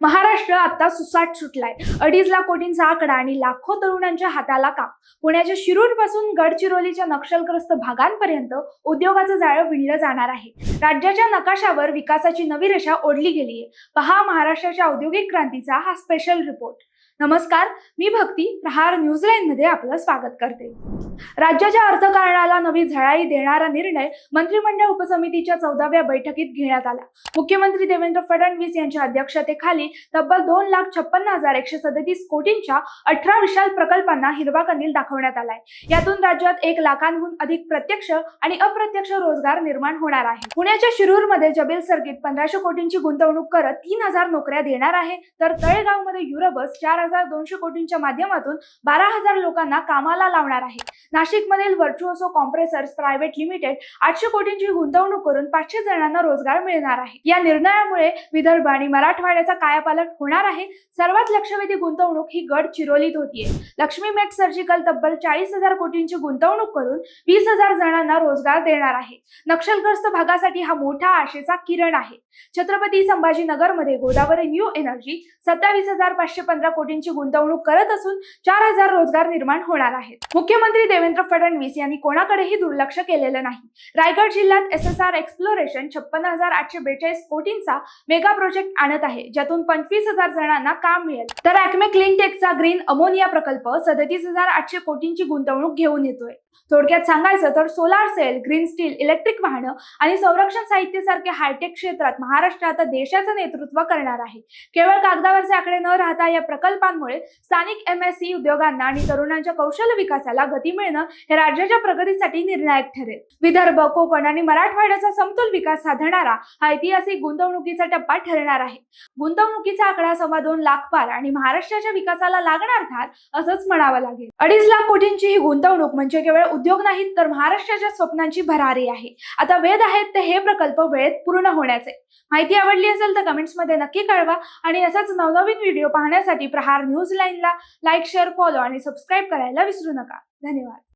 महाराष्ट्र आता सुसाट सुटलाय. 2.5 लाख कोटींचा आकडा आणि लाखो तरुणांच्या हाताला काम. पुण्याच्या शिरूर पासून गडचिरोलीच्या नक्षलग्रस्त भागांपर्यंत उद्योगाचं जाळं विणलं जाणार आहे. राज्याच्या नकाशावर विकासाची नवी रेषा ओढली गेलीये. पहा महाराष्ट्राच्या औद्योगिक क्रांतीचा हा स्पेशल रिपोर्ट. नमस्कार, मी भक्ती. प्रहार न्यूझीलँड मध्ये आपलं स्वागत करते. राज्याच्या अर्थकारणाला नवी झळाळी देणारा निर्णय मंत्रिमंडळ उपसमितीच्या 14व्या बैठकीत घेण्यात आला. मुख्यमंत्री देवेंद्र फडणवीस यांच्या अध्यक्षतेखाली तब्बल 2,56,137 कोटींच्या 18 विशाल प्रकल्पांना हिरवा कंदील दाखवण्यात आलाय. यातून राज्यात 1 लाखांहून अधिक प्रत्यक्ष आणि अप्रत्यक्ष रोजगार निर्माण होणार आहे. पुण्याच्या शिरूरमध्ये जबील सर्किट 1500 कोटींची गुंतवणूक करत 3000 नोकऱ्या देणार आहे, तर तळेगावमध्ये युरोबस 4200 कोटींच्या माध्यमातून 12,000 लोकांना कामाला लावणार आहे. नाशिकमधील व्हर्च्युओसो कॉम्प्रेसर्स प्रायव्हेट लिमिटेड 800 कोटींची गुंतवणूक करून 500 जणांना रोजगार मिळणार आहे. या निर्णयामुळे विदर्भ आणि मराठवाड्याचा कायापालट होणार आहे. सर्वात लक्षवेधी गुंतवणूक ही गडचिरोलीत होतीये. लक्ष्मी मेट सर्जिकल तब्बल 40,000 कोटींची गुंतवणूक करून 20,000 जणांना रोजगार देणार आहे. नक्षलग्रस्त भागासाठी हा मोठा आशेचा किरण आहे. छत्रपती संभाजीनगरमध्ये गोदावरी न्यू एनर्जी 27,515 कोटींची गुंतवणूक करत असून 4,000 रोजगार निर्माण होणार आहेत. मुख्यमंत्री देवेंद्र फडणवीस यांनी कोणाकडेही दुर्लक्ष केलेलं नाही. रायगड जिल्ह्यात SSR एक्सप्लोरेशन 56,842 कोटींचा मेगा प्रोजेक्ट आणत आहे, ज्यातून 25,000 जणांना काम मिळेल. तर अॅक्मे क्लीनटेकचा ग्रीन अमोनिया प्रकल्प 37,800 कोटींची गुंतवणूक घेऊन येतोय. थोडक्यात सांगायचं तर solar cell, green steel, electric वाहनं आणि संरक्षण साहित्य सारख्या हायटेक क्षेत्रात महाराष्ट्र आता देशाचं नेतृत्व करणार आहे. केवळ कागदावरचे आकडे न राहता या प्रकल्पांमुळे स्थानिक MSE उद्योगांना आणि तरुणांच्या कौशल्य विकासाला गती मिळणं हे राज्याच्या प्रगतीसाठी निर्णायक ठरेल. विदर्भ, कोकण आणि मराठवाड्याचा समतोल विकास साधणारा हा ऐतिहासिक गुंतवणुकीचा टप्पा ठरणार आहे. गुंतवणुकीचा आकडा 2.25 लाख पार आणि महाराष्ट्राच्या विकासाला लागणार धार असंच म्हणावं लागेल. 2.5 लाख कोटींची ही गुंतवणूक म्हणजे केवळ उद्योग नाहीत, तर महाराष्ट्राच्या स्वप्नांची भरारी आहे. आता वेध आहेत ते हे प्रकल्प वेळेत पूर्ण होण्याचे. माहिती आवडली असेल तर कमेंट्समध्ये नक्की कळवा आणि असाच नवनवीन व्हिडिओ पाहण्यासाठी प्रहार न्यूझीलँडला लाईक, शेअर, फॉलो आणि सबस्क्राईब करायला विसरू नका. धन्यवाद.